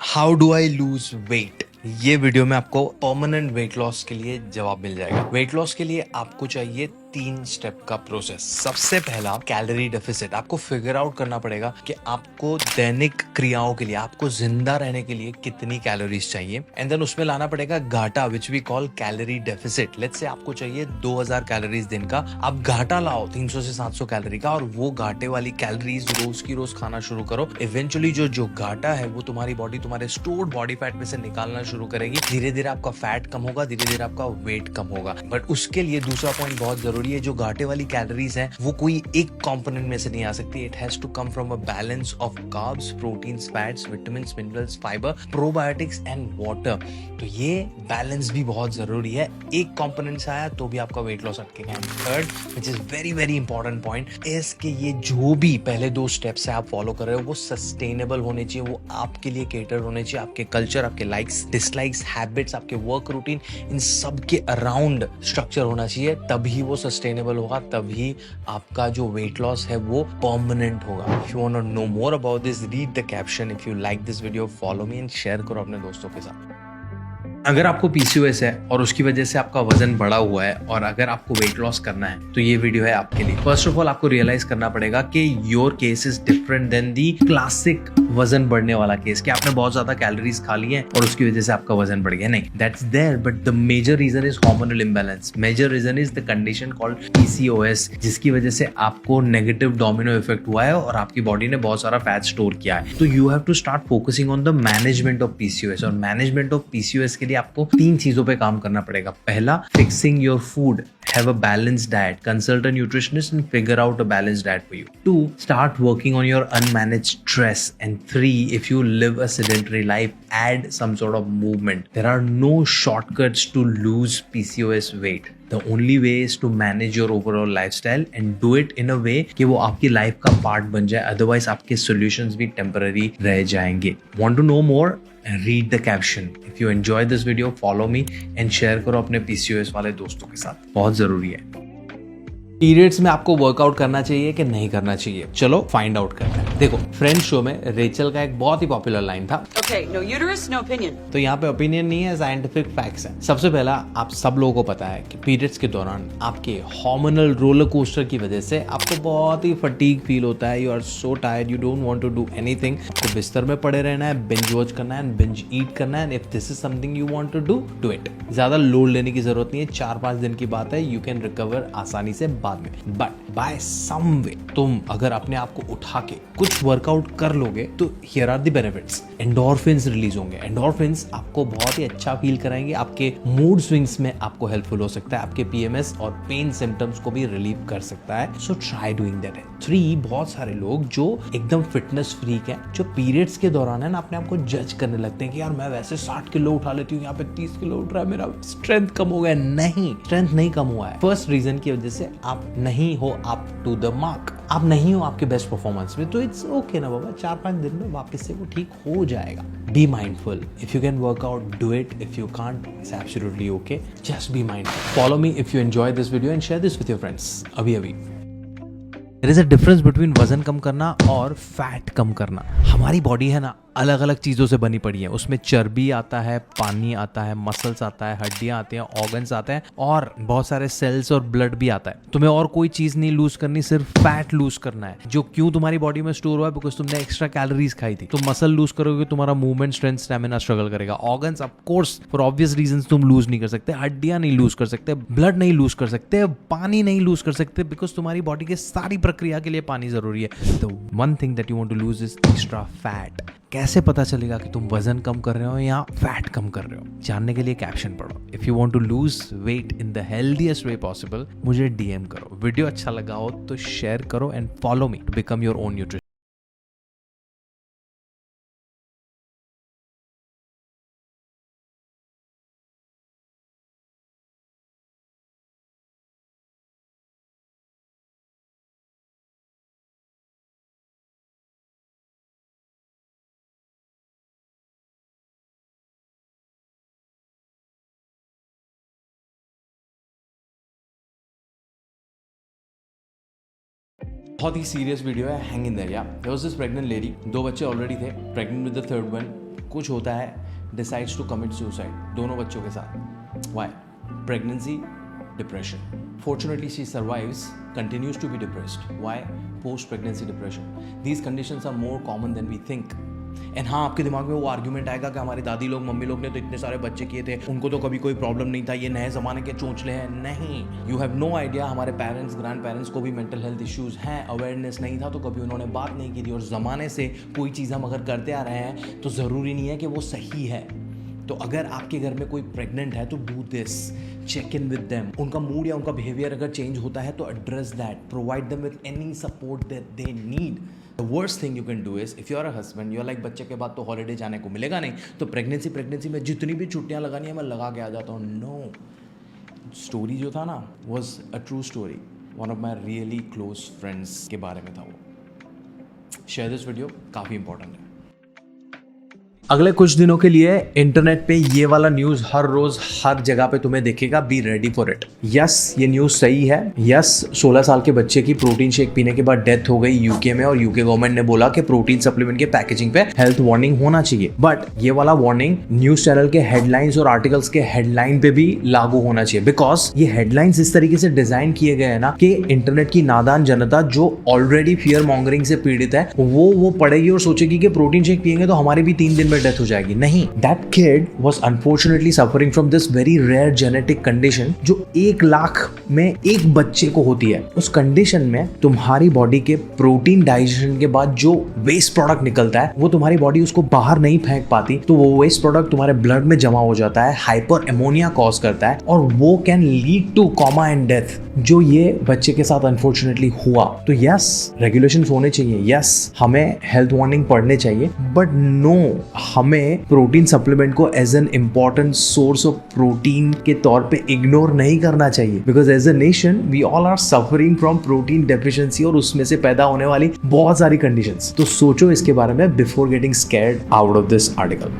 How do I lose weight. ये video में आपको परमानेंट वेट लॉस के लिए जवाब मिल जाएगा। वेट लॉस के लिए आपको चाहिए 3 स्टेप का प्रोसेस। सबसे पहला कैलोरी डेफिसिट। आपको फिगर आउट करना पड़ेगा कि आपको दैनिक क्रियाओं के लिए, आपको जिंदा रहने के लिए कितनी कैलोरीज चाहिए, एंड देन उसमें लाना पड़ेगा घाटा which we call calorie deficit. Let's say आपको चाहिए 2000 कैलोरीज दिन का, आप घाटा लाओ 300 से 700 कैलोरी का, और वो घाटे वाली कैलोरीज रोज की रोज खाना शुरू करो। इवेंचुअली जो घाटा है वो तुम्हारी बॉडी तुम्हारे स्टोर्ड बॉडी फैट में से निकालना शुरू करेगी। धीरे धीरे आपका फैट कम होगा, धीरे धीरे आपका वेट कम होगा। बट उसके लिए दूसरा पॉइंट बहुत जरूरी है। जो घाटे वाली कैलोरीज है वो कोई एक कंपोनेंट में से नहीं आ सकती। It has to come from a balance of carbs, proteins, fats, vitamins, minerals, fibre, probiotics and water. तो ये बैलेंस भी बहुत जरूरी है। एक कंपोनेंट से आया तो भी आपका वेट लॉस अटकेगा। And third which is very very important point is कि ये जो भी पहले 2 स्टेप्स है आप फॉलो कर रहे हो वो सस्टेनेबल होने चाहिए, वो आपके लिए केटर होने चाहिए। आपके कल्चर, आपके लाइक्स, डिसलाइक्स, हैबिट्स, आपके वर्क रूटीन, इन सब के अराउंड स्ट्रक्चर होना चाहिए। तभी वो सस्टेनेबल होगा, तभी आपका जो वेट लॉस है वो परमानेंट होगा। If you want to know more about this, read the caption. If you like this video, follow me and share करो अपने दोस्तों के साथ। अगर आपको पीसीओएस है और उसकी वजह से आपका वजन बढ़ा हुआ है और अगर आपको वेट लॉस करना है तो ये वीडियो है आपके लिए। फर्स्ट ऑफ ऑल आपको रियलाइज करना पड़ेगा कि your case is different than the classic वजन बढ़ने वाला केस, कि आपने बहुत ज्यादा कैलोरीज खा ली है और उसकी वजह से आपका वजन बढ़ गया। नहीं, that's there, but the major reason is hormonal imbalance. Major reason is the condition called PCOS, जिसकी वजह से आपको नेगेटिव डोमिनो इफेक्ट हुआ है और आपकी बॉडी ने बहुत सारा फैट स्टोर किया है। तो you have to start focusing on the management of PCOS. और मैनेजमेंट ऑफ पीसीओएस के लिए आपको 3 चीजों पे काम करना पड़ेगा। पहला, fixing your food, have a balanced diet, consult a nutritionist and figure out a balanced diet for you. 2, start working on your unmanaged stress. And 3, if you live a sedentary life, add some sort of movement. There are no shortcuts to lose PCOS weight. The only way is to manage your overall lifestyle and do it in a way कि वो आपकी life का part बन जाए, otherwise आपके solutions भी temporary रह जाएंगे। Want to know more? Read the caption. If you enjoy this video, follow me and share करो अपने PCOS वाले दोस्तों के साथ, बहुत जरूरी है। पीरियड्स में आपको वर्कआउट करना चाहिए कि नहीं करना चाहिए, चलो फाइंड आउट करते हैं। देखो, फ्रेंड्स शो में रेचल का एक बहुत ही पॉपुलर लाइन था, Okay, no uterus, no opinion. तो यहाँ पे ओपिनियन नहीं है, साइंटिफिक फैक्ट्स हैं। सबसे पहला, आप सब लोगों को पता है कि पीरियड्स के दौरान आपके हार्मोनल रोलर कोस्टर की वजह से आपको बहुत ही फटीग फील होता है। You are so tired, you don't want to do anything. आपको बिस्तर में पड़े रहना है, बिंज वॉच करना है, बिंज ईट करना है। If this is something you want to do it. ज्यादा लोड लेने की जरूरत नहीं है, 4-5 दिन की बात है, यू कैन रिकवर आसानी से बाद में। बट बाय सम वे तुम अगर अपने आप को उठा के कुछ वर्कआउट कर लोगे तो here are the benefits. Endorphins release होंगे। एंडोर्फिन्स आपको बहुत ही अच्छा फील कराएंगे, आपके मूड स्विंग्स में आपको हेल्पफुल हो सकता है, आपके पीएमएस और पेन सिम्टम्स को भी रिलीव कर सकता है। So try doing that. 3, बहुत सारे लोग जो एकदम फिटनेस फ्रीक हैं, जो पीरियड्स के दौरान है ना अपने आप को जज करने लगते हैं कि यार मैं वैसे 60 किलो उठा लेती हूँ, यहाँ पे 30 किलो उठ रहा है, मेरा स्ट्रेंथ कम हो गया। नहीं, स्ट्रेंथ नहीं कम हुआ है। फर्स्ट रीजन की वजह से आप नहीं हो अप टू द मार्क, आप नहीं हो आपके बेस्ट परफॉर्मेंस में, तो इट्स ओके ना बाबा, 4-5 दिन में वापस से वो ठीक हो जाएगा। Be mindful. If you can work out, do it. If you can't, it's absolutely okay, just be mindful. Follow me if you enjoy this video and share this with your friends अभी। There is a difference between वजन कम करना और fat कम करना। हमारी body है ना अलग अलग चीज़ों से बनी पड़ी है। उसमें चर्बी आता है, पानी आता है, मसल्स आता है, हड्डियाँ आती हैं, ऑर्गन्स आते हैं और बहुत सारे सेल्स और ब्लड भी आता है। तुम्हें और कोई चीज़ नहीं लूज करनी, सिर्फ फैट लूज करना है, जो क्यों तुम्हारी बॉडी में स्टोर हुआ है, बिकॉज तुमने एक्स्ट्रा कैलोरीज खाई थी। तुम मसल लूज करोगे, तुम्हारा मूवमेंट, स्ट्रेंथ, स्टैमिना स्ट्रगल करेगा। Organs of course for obvious reasons तुम लूज नहीं कर सकते, हड्डियाँ नहीं लूज कर सकते, ब्लड नहीं लूज कर सकते, पानी नहीं लूज कर सकते, बिकॉज तुम्हारी बॉडी के सारी प्रक्रिया के लिए पानी जरूरी है। The one thing that you want to lose is extra fat. कैसे पता चलेगा कि तुम वजन कम कर रहे हो या फैट कम कर रहे हो? जानने के लिए कैप्शन पढ़ो। If you want to lose weight in the healthiest way possible, मुझे डीएम करो। वीडियो अच्छा लगा हो तो शेयर करो and follow me to become your own nutrition. बहुत ही सीरियस वीडियो है, hang in there. Yeah there was this pregnant lady, 2 बच्चे ऑलरेडी थे, pregnant with the third one, कुछ होता है, डिसाइड्स टू कमिट सुसाइड, दोनों बच्चों के साथ. Why? Pregnancy, depression. Fortunately, she survives, continues to be depressed. Why? Post-pregnancy depression. These conditions are more common than we think. And हाँ, आपके दिमाग में वो आर्ग्यूमेंट आएगा कि हमारी दादी लोग, मम्मी लोग ने तो इतने सारे बच्चे किए थे, उनको तो कभी कोई प्रॉब्लम नहीं था, ये नए ज़माने के चोंचले हैं. नहीं, यू हैव नो आइडिया. हमारे पेरेंट्स, ग्रैंड पेरेंट्स को भी मेंटल हेल्थ इश्यूज़ हैं, अवेयरनेस नहीं था तो कभी उन्होंने बात नहीं की थी. और ज़माने से कोई चीज़ हम अगर करते आ रहे हैं तो ज़रूरी नहीं है कि वो सही है. तो अगर आपके घर में कोई प्रेग्नेंट है तो do this, check in with them. उनका मूड या उनका बिहेवियर अगर चेंज होता है तो address that, provide them with any support that they need. The worst thing you can do is, if you are a husband, you are like बच्चे के बाद तो हॉलीडे जाने को मिलेगा नहीं, तो प्रेगनेंसी में जितनी भी छुट्टियां लगानी है मैं लगा के आ जाता हूँ. नो, स्टोरी जो था ना was a true story. One of my really close friends के बारे में था वो. शेयर दिस वीडियो, काफ़ी इंपॉर्टेंट है. अगले कुछ दिनों के लिए इंटरनेट पे ये वाला न्यूज हर रोज हर जगह पे तुम्हें दिखेगा. Be ready for it. Yes, ये न्यूज सही है. यस, 16 साल के बच्चे की प्रोटीन शेक पीने के बाद डेथ हो गई यूके में, और यूके गवर्नमेंट ने बोला कि प्रोटीन सप्लीमेंट के पैकेजिंग पे हेल्थ वार्निंग होना चाहिए. बट ये वाला वार्निंग न्यूज चैनल के हेडलाइंस और आर्टिकल्स के हेडलाइन पे भी लागू होना चाहिए. बिकॉज ये हेडलाइंस इस तरीके से डिजाइन किए गए हैं ना कि इंटरनेट की नादान जनता जो ऑलरेडी फियर मॉन्गरिंग से पीड़ित है वो पढ़ेगी और सोचेगी कि प्रोटीन शेक पियेंगे तो हमारी भी 3 दिन में डेथ हो जाएगी. नहीं, that kid was unfortunately suffering from this very rare genetic condition जो 1 लाख में एक बच्चे को होती है. उस कंडीशन में तुम्हारी बॉडी के प्रोटीन डाइजेशन के बाद जो वेस्ट प्रोडक्ट निकलता है वो तुम्हारी बॉडी उसको बाहर नहीं फेंक पाती, तो वो वेस्ट प्रोडक्ट तुम्हारे ब्लड में जमा हो जाता है, हाइपर एमोनिया कॉज करता है, और वो can lead two comma and death, जो ये बच्चे के साथ अनफॉर्चुनेटली हुआ. तो यस, रेगुलेशंस होने चाहिए. यस, हमें हेल्थ वार्निंग पढ़ने चाहिए. बट नो, हमें प्रोटीन सप्लीमेंट को as an important source of protein के तौर पे इग्नोर नहीं करना चाहिए. Because as a nation we all are suffering from protein deficiency, और उसमें से पैदा होने वाली बहुत सारी कंडीशंस. तो सोचो इसके बारे में before getting scared out of this article.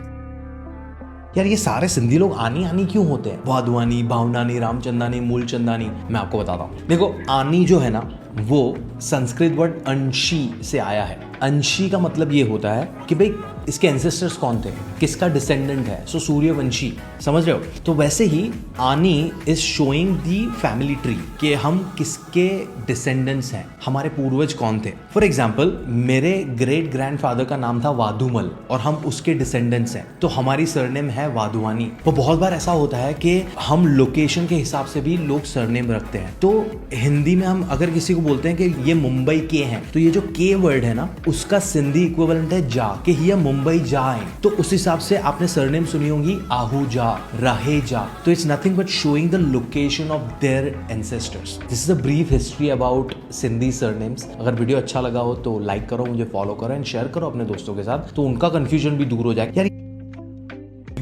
यार, ये सारे सिंधी लोग आनी क्यों होते हैं? वाधवानी, भावनानी, रामचंदानी, मूलचंदानी. मैं आपको बताता हूँ. देखो, आनी जो है ना वो संस्कृत वर्ड अंशी से आया है. अंशी का मतलब ये होता है कि भाई इसके एंसेस्टर्स कौन थे, किसका डिसेंडेंट है. सो सूर्यवंशी, समझ रहे हो? तो वैसे ही आनी is showing the family tree कि हम किसके डिसेंडेंट्स हैं, हमारे पूर्वज कौन थे. फॉर एग्जाम्पल, मेरे ग्रेट ग्रैंडफादर का नाम था वाधुमल और हम उसके डिसेंडेंट्स हैं, तो हमारी सरनेम है वाधवानी. तो बहुत बार ऐसा होता है कि हम लोकेशन के हिसाब से भी लोग सरनेम रखते हैं. तो हिंदी में हम अगर किसी को बोलते हैं कि ये मुंबई के हैं, तो ये जो के वर्ड है ना उसका सिंधी इक्विवेलेंट है जा, कि ये मुंबई जाए. तो उस हिसाब से आपने सरनेम सुनी होंगी आहूजा, रहेजा. तो it's nothing but showing the location of their ancestors. This is a brief history about Sindhi surnames. अगर वीडियो अच्छा लगा हो तो लाइक करो, मुझे फॉलो करो एंड शेयर करो अपने दोस्तों के साथ, तो उनका कंफ्यूजन भी दूर हो जाए. यार,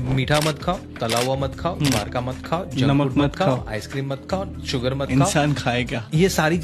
मीठा मत खाओ, तला हुआ मत खाओ, बाहर का मत खाओ, नमक मत खाओ, आइसक्रीम मत खाओ, शुगर मत खाओ. इंसान खाए क्या? ये सारी,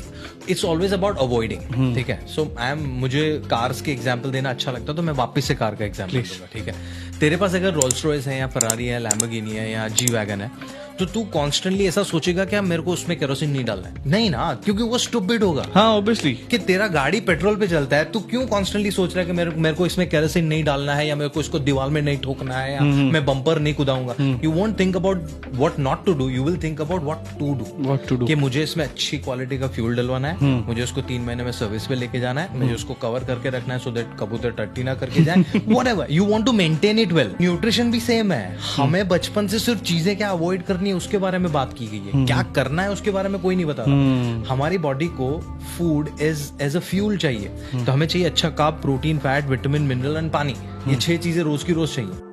इट्स ऑलवेज अबाउट अवॉइडिंग. ठीक है. सो मुझे कार्स के एग्जांपल देना अच्छा लगता है, तो मैं वापस से कार का एग्जांपल दूंगा. ठीक है. तेरे पास अगर रोल्स रॉयस है या फरारी है, लैम्बोर्गिनी है या जी वैगन है, तो तू कॉन्स्टेंटली ऐसा सोचेगा कि मेरे को उसमें केरोसिन नहीं डालना है. नहीं ना, क्योंकि वो स्टूपिड होगा. हाँ, ऑब्वियसली. कि तेरा गाड़ी पेट्रोल पे चलता है, तू क्यों कॉन्स्टेंटली सोच रहा है कि मेरे को इसमें केरोसिन नहीं डालना है, या मेरे को इसको दीवार में नहीं ठोकना है, या मैं बम्पर नहीं कुदाऊंगा. You won't think about what not to do, you will think about what to do. कि मुझे इसमें अच्छी क्वालिटी का फ्यूल डलवाना है, मुझे उसको 3 महीने में सर्विस पे लेके जाना है, मुझे उसको कवर करके रखना है सो दैट कबूतर टट्टी ना करके जाए. Whatever you want to maintain it well. Nutrition भी सेम है. हमें बचपन से सिर्फ चीजें क्या अवॉइड करनी है उसके बारे में बात की गई है. क्या करना है उसके बारे में कोई नहीं बता रहा. हमारी बॉडी को फूड एज अ फ्यूल चाहिए. तो हमें चाहिए अच्छा carb, protein, fat, vitamin, mineral and पानी. ये 6 चीजें रोज की रोज चाहिए.